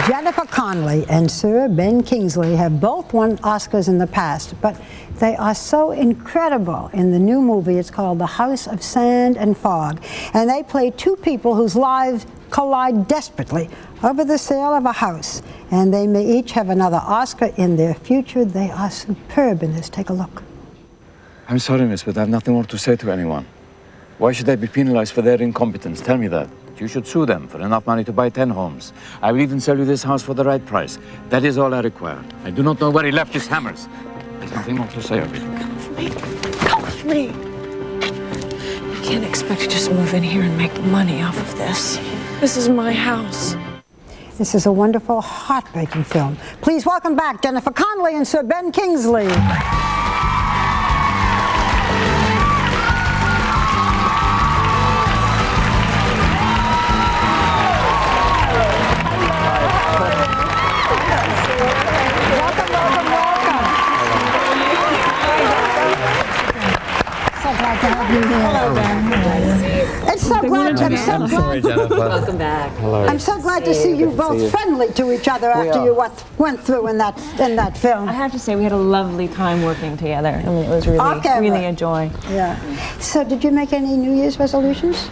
Jennifer Connelly and Sir Ben Kingsley have both won Oscars in the past, but they are so incredible in the new movie. It's called The House of Sand and Fog, and they play two people whose lives collide desperately over the sale of a house, and they may each have another Oscar in their future. They are superb in this. Take a look. I'm sorry, miss, but I have nothing more to say to anyone. Why should they be penalized for their incompetence? Tell me that. You should sue them for enough money to buy 10 homes. I will even sell you this house for the right price. That is all I require. I do not know where he left his hammers. There's nothing more to say of it. Come with me. Come with me. You can't expect to just move in here and make money off of this. This is my house. This is a wonderful, heartbreaking film. Please welcome back Jennifer Connelly and Sir Ben Kingsley. Hello, Ben. It's so glad. I'm so glad. Welcome back. Hello. I'm so glad to see you both friendly to each other after you went through in that film. I have to say, we had a lovely time working together. I mean, it was really a joy. Yeah. So, did you make any New Year's resolutions?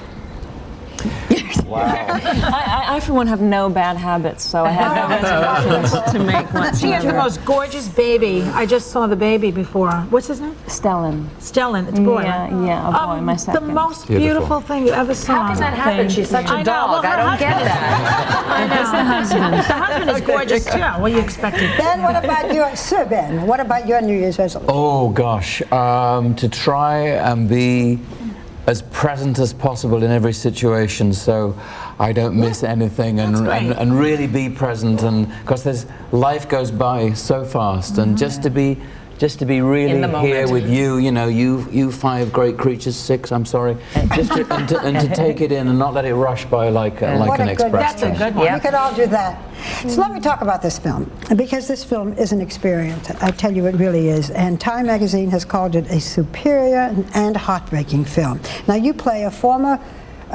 Wow. I, for one, have no bad habits, so I had no resolutions to make whatsoever. She has the most gorgeous baby. I just saw the baby before. What's his name? Stellan. Stellan. It's a boy. Yeah, a boy, my second. The most beautiful thing you ever saw. How can that happen? She's such a dog. I don't get that. I know. It's the husband. The husband is gorgeous too. What you expected? Ben, what about your, Sir Ben, what about your New Year's resolution? Oh, gosh. To try and be as present as possible in every situation, so I don't miss anything, and really be present, and because life goes by so fast, and just to be really here with you, you know, you five great creatures, six, I'm sorry, just to, and to take it in and not let it rush by like an express. That's a good one. We could all do that. So let me talk about this film, because this film is an experience. I tell you, it really is. And Time magazine has called it a superior and heartbreaking film. Now, you play a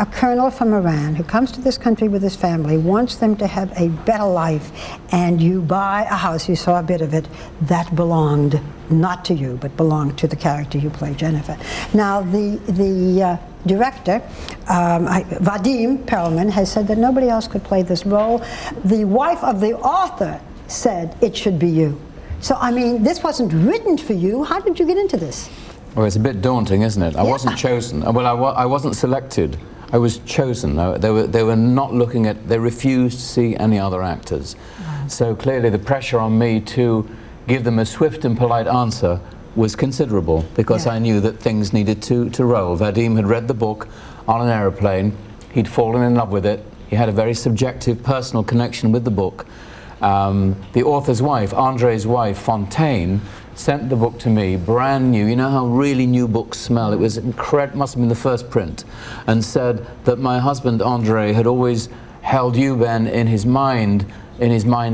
colonel from Iran who comes to this country with his family, wants them to have a better life, and you buy a house, you saw a bit of it, that belonged not to you, but belonged to the character you play, Jennifer. Now, the director, Vadim Perelman, has said that nobody else could play this role. The wife of the author said it should be you. So, I mean, this wasn't written for you. How did you get into this? Well, it's a bit daunting, isn't it? I wasn't chosen. Well, I wasn't selected. I was chosen. They were not looking at, they refused to see any other actors. So clearly the pressure on me to give them a swift and polite answer was considerable, because I knew that things needed to roll. Vadim had read the book on an aeroplane. He'd fallen in love with it. He had a very subjective, personal connection with the book. The author's wife, Andre's wife, Fontaine, sent the book to me, brand new. You know how really new books smell? It was incredible, must have been the first print, and said that my husband, Andre, had always held you, Ben, in his mind's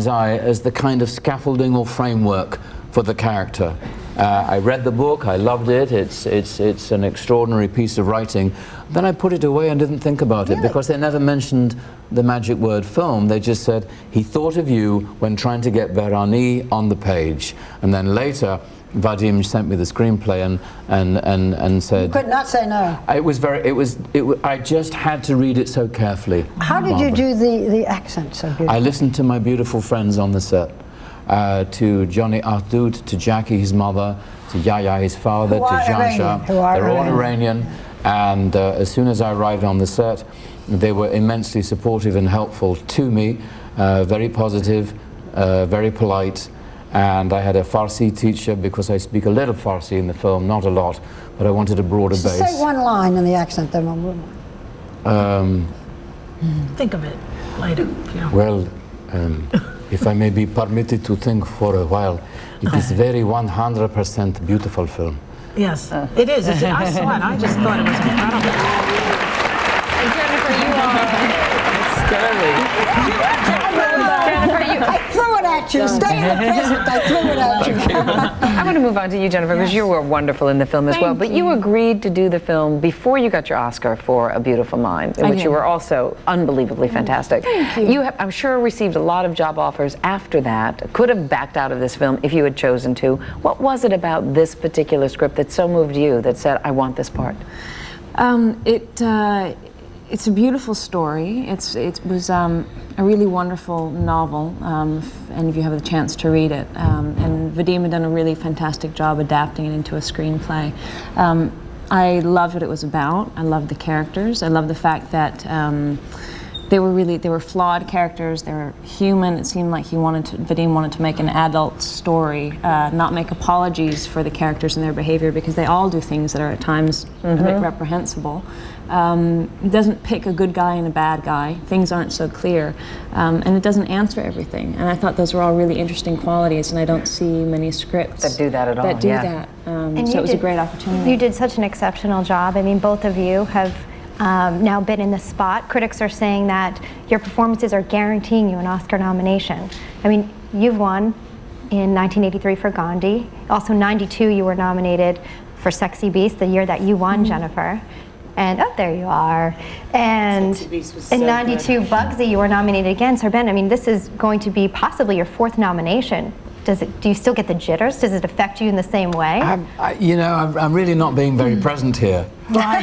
eye, as the kind of scaffolding or framework for the character. I read the book, I loved it, it's an extraordinary piece of writing. Then I put it away and didn't think about it, because they never mentioned the magic word film. They just said, he thought of you when trying to get Berani on the page. And then later, Vadim sent me the screenplay and said... You could not say no. I just had to read it so carefully. How did you do the accent so beautifully? I listened to my beautiful friends on the set. To Johnny Ardoud, to Jackie, his mother, to Yaya, his father, to Jean-Jacques. They're all Iranian, and as soon as I arrived on the set, they were immensely supportive and helpful to me, very positive, very polite, and I had a Farsi teacher, because I speak a little Farsi in the film, not a lot, but I wanted a broader base. Say one line in the accent, then we'll think of it later. Well, if I may be permitted to think for a while, it is very 100% beautiful film. Yes, it is. I saw it. I just thought it was incredible. And Jennifer, you are... I threw it at at you. Stay in the present. I threw it at you. I want to move on to you, Jennifer, because you were wonderful in the film as well. But you agreed to do the film before you got your Oscar for A Beautiful Mind, in which you were also unbelievably fantastic. Thank you. You have, I'm sure, received a lot of job offers after that. Could have backed out of this film if you had chosen to. What was it about this particular script that so moved you that said, I want this part? It's a beautiful story. It was a really wonderful novel, if any of you have the chance to read it. And Vadim had done a really fantastic job adapting it into a screenplay. I loved what it was about. I loved the characters. I loved the fact that they were flawed characters. They were human. It seemed like Vadim wanted to make an adult story, not make apologies for the characters and their behavior, because they all do things that are at times a bit reprehensible. It doesn't pick a good guy and a bad guy. Things aren't so clear, and it doesn't answer everything. And I thought those were all really interesting qualities, and I don't see many scripts that do that at all. That do that. So it was a great opportunity. You did such an exceptional job. I mean, both of you have now been in the spot. Critics are saying that your performances are guaranteeing you an Oscar nomination. I mean, you've won in 1983 for Gandhi. Also, '92 you were nominated for Sexy Beast, the year that you won, Jennifer. And oh, there you are. And in '92, Bugsy, you were nominated again. So Ben, I mean, this is going to be possibly your 4th nomination. Do you still get the jitters? Does it affect you in the same way? I'm really not being very present here. Why?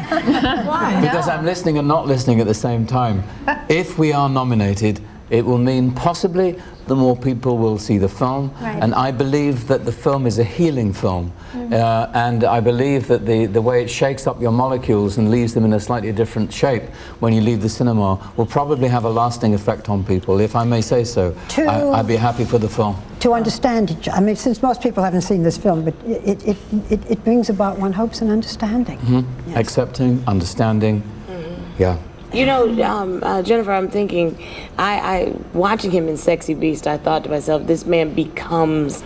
Why? Because I'm listening and not listening at the same time. If we are nominated, it will mean possibly the more people will see the film. Right. And I believe that the film is a healing film. And I believe that the way it shakes up your molecules and leaves them in a slightly different shape when you leave the cinema will probably have a lasting effect on people, if I may say so. I'd be happy for the film. To understand each other. I mean, since most people haven't seen this film, but it brings about, one hopes, an understanding. Yes. Accepting, understanding, yeah. You know, Jennifer, I'm thinking, watching him in Sexy Beast, I thought to myself, this man becomes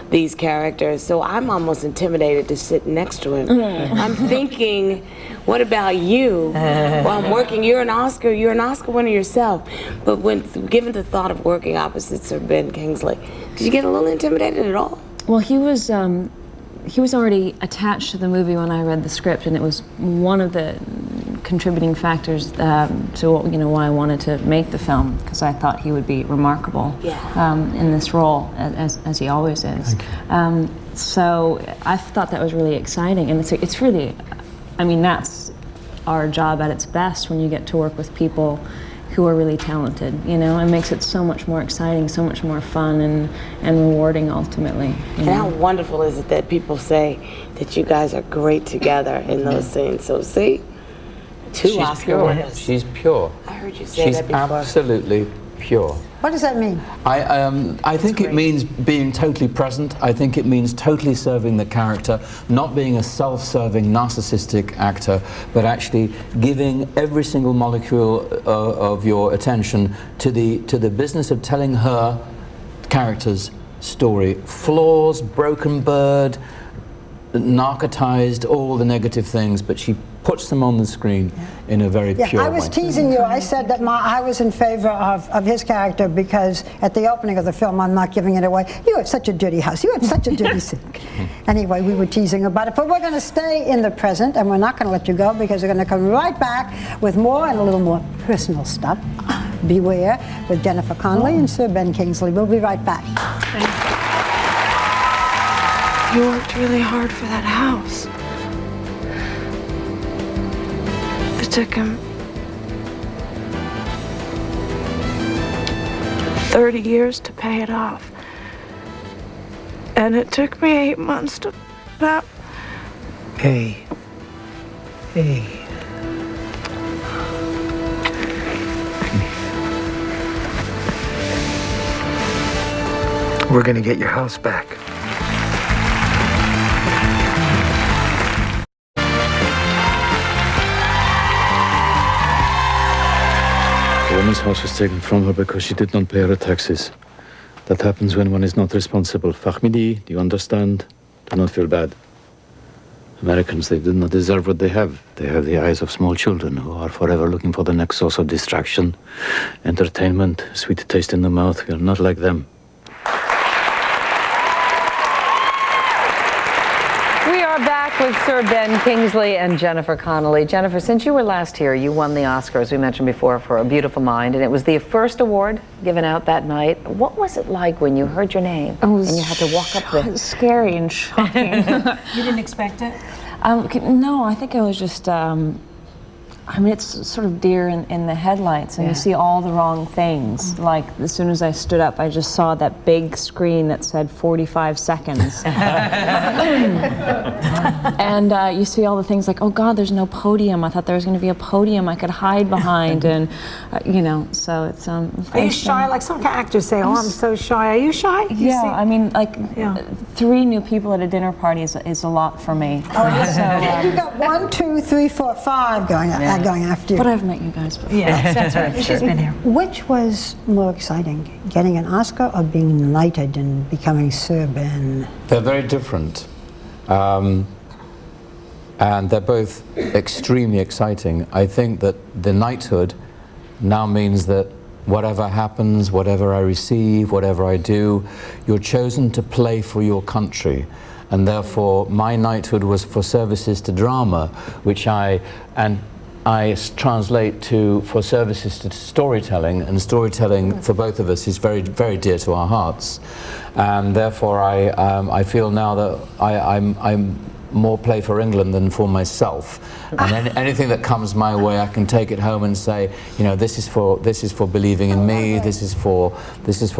these characters, so I'm almost intimidated to sit next to him. I'm thinking, what about you? While I'm working, you're an Oscar winner yourself, but when given the thought of working opposite Sir Ben Kingsley, did you get a little intimidated at all? Well, he was already attached to the movie when I read the script, and it was one of the contributing factors to why I wanted to make the film, because I thought he would be remarkable in this role, as he always is. So I thought that was really exciting, and it's really, I mean, that's our job at its best, when you get to work with people who are really talented. You know, it makes it so much more exciting, so much more fun and rewarding ultimately. And how wonderful is it that people say that you guys are great together in those scenes? So see, two Oscar winners. She's pure. I heard you say that before. She's absolutely pure. What does that mean? I think it means being totally present. I think it means totally serving the character, not being a self-serving, narcissistic actor, but actually giving every single molecule of your attention to the business of telling her character's story. Flaws, broken bird, narcotized, all the negative things, but she puts them on the screen in a very pure way. I was teasing you. I said that I was in favor of his character because at the opening of the film, I'm not giving it away, you have such a dirty house, you have such a dirty sink. Anyway, we were teasing about it, but we're going to stay in the present, and we're not going to let you go, because we're going to come right back with more and a little more personal stuff. Beware, with Jennifer Connelly and Sir Ben Kingsley. We'll be right back. You worked really hard for that house. It took him 30 years to pay it off. And it took me 8 months to that. Hey. We're gonna get your house back. The woman's house was taken from her because she did not pay her taxes. That happens when one is not responsible. Fahmidi, do you understand? Do not feel bad. Americans, they do not deserve what they have. They have the eyes of small children who are forever looking for the next source of distraction, entertainment, sweet taste in the mouth. We are not like them. With Sir Ben Kingsley and Jennifer Connelly. Jennifer, since you were last here, you won the Oscar, as we mentioned before, for A Beautiful Mind, and it was the first award given out that night. What was it like when you heard your name and you had to walk up there? It was scary and shocking. You didn't expect it? No, I think I was just, I mean, it's sort of deer in the headlights, and you see all the wrong things. Like, as soon as I stood up, I just saw that big screen that said 45 seconds. And you see all the things like, oh God, there's no podium. I thought there was going to be a podium I could hide behind, and you know, so it's. Are you shy? Like some actors say, oh, I'm so shy. Are you shy? Yeah, I mean, like 3 new people at a dinner party is a lot for me. Oh, so, you got 1, 2, 3, 4, 5 going after you. But I've met you guys before. Yeah, that's right. She's been here. Which was more exciting, getting an Oscar or being knighted and becoming Sir Ben? They're very different. And they're both extremely exciting. I think that the knighthood now means that whatever happens, whatever I receive, whatever I do, you're chosen to play for your country. And therefore, my knighthood was for services to drama, which I translate to for services to storytelling, and storytelling for both of us is very, very dear to our hearts. And therefore, I feel now that I'm more play for England than for myself. And anything that comes my way, I can take it home and say, you know, this is for believing in me. This is for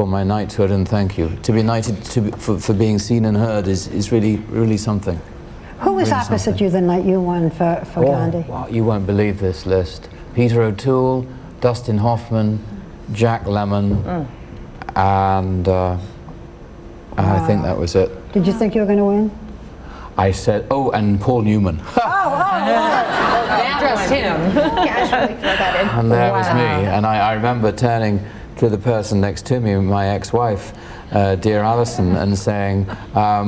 my knighthood, and thank you. To be knighted for being seen and heard is really something. Who was Really opposite something. you the night you won for Gandhi? Well, you won't believe this list. Peter O'Toole, Dustin Hoffman, Jack Lemmon, and I think that was it. Did you think you were going to win? I said, oh, and Paul Newman. Just him. Casually throw that in. And there was me. And I remember turning to the person next to me, my ex-wife, dear Alison, and saying,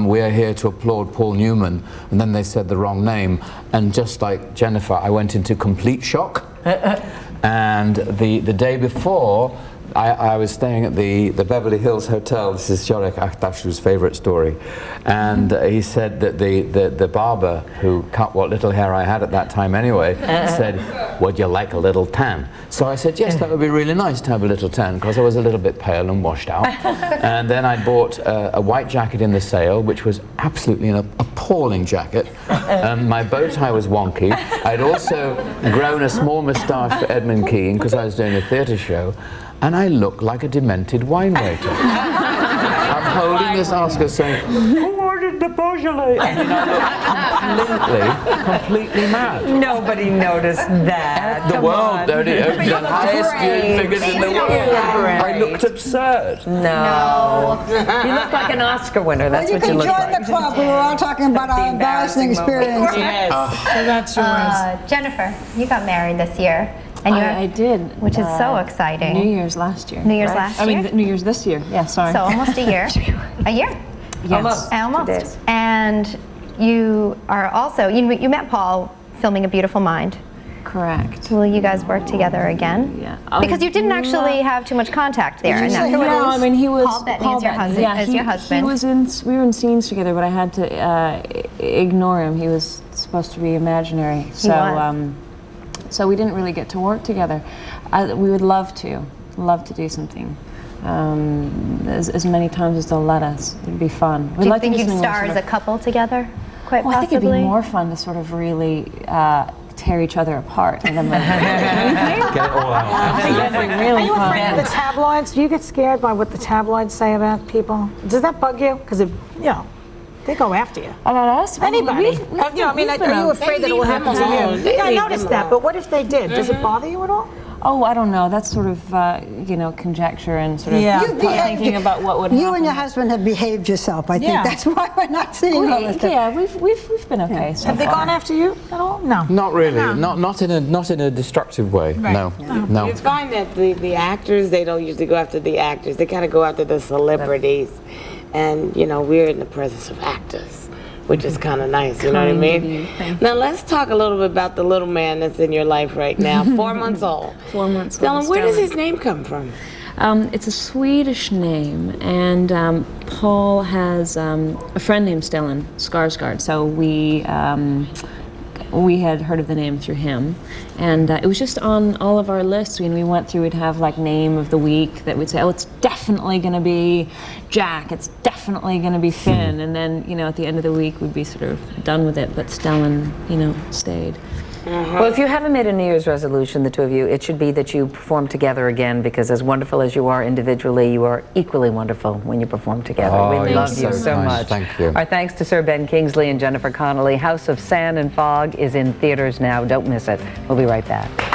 we are here to applaud Paul Newman. And then they said the wrong name. And just like Jennifer, I went into complete shock. And the day before, I was staying at the Beverly Hills Hotel. This is Shorek Akhtash's favorite story. And he said that the barber who cut what little hair I had at that time anyway said, would you like a little tan? So I said, yes, that would be really nice to have a little tan, because I was a little bit pale and washed out. And then I bought a white jacket in the sale, which was absolutely an appalling jacket. My bow tie was wonky. I'd also grown a small moustache for Edmund Kean, because I was doing a theatre show. And I look like a demented wine waiter. I'm holding this Oscar saying, who ordered the Beaujolais? I mean, I look completely mad. Nobody noticed that. The world, the highest figures in the world. I looked absurd. No. You look like an Oscar winner. That's what you look You can like. join the club. We were all talking about our embarrassing experience. Yes. So that's yours. Jennifer, you got married this year. And I did. Which is so exciting. New Year's last year. New Year's last year? I mean, New Year's this year. Yeah, sorry. So almost a year. A year? Yes. Almost. And you are also, you met Paul filming A Beautiful Mind. Correct. Will you guys work together again? Yeah. Because you didn't actually have too much contact there. Did you say who it No, I mean, he was Paul Bettany is your husband. Yeah, Your husband. He was we were in scenes together, but I had to ignore him. He was supposed to be imaginary. So, was. so we didn't really get to work together. We would love to do something. As many times as they'll let us. It'd be fun. Do you think you'd star as a couple together? Quite Well, I think it'd possibly. be more fun to sort of really tear each other apart in a movie. Get it all out. Are you afraid of the tabloids? Do you get scared by what the tabloids say about people? Does that bug you? Because, they go after you. About us? Anybody. Are you afraid that it will happen to you? Yeah, I noticed that, but what if they did? Does it bother you at all? Oh, I don't know. That's sort of, conjecture and sort of thinking about what would happen. You and your husband have behaved yourself. I think that's why we're not seeing all this stuff. Yeah, we've been okay. So Have they far. gone after you at all? No. Not really. Not in a destructive way. Right. No. You find that the actors, they don't usually go after the actors. They kind of go after the celebrities. And, we're in the presence of actors, which is kind of nice, you know what I mean? Now, let's talk a little bit about the little man that's in your life right now, 4 months old. 4 months old. Tell him, where does his name come from? It's a Swedish name, and Paul has a friend named Stellan Skarsgård, so we had heard of the name through him, and it was just on all of our lists. When we went through, we'd have like name of the week that would say, oh, it's definitely going to be Jack, it's definitely going to be Finn, and then, you know, at the end of the week we'd be sort of done with it, but Stellan, you know, stayed. Well, if you haven't made a New Year's resolution, the two of you, it should be that you perform together again, because as wonderful as you are individually, you are equally wonderful when you perform together. Oh, we love you so nice. much. Thank you. Our thanks to Sir Ben Kingsley and Jennifer Connelly. House of Sand and Fog is in theaters now. Don't miss it. We'll be right back.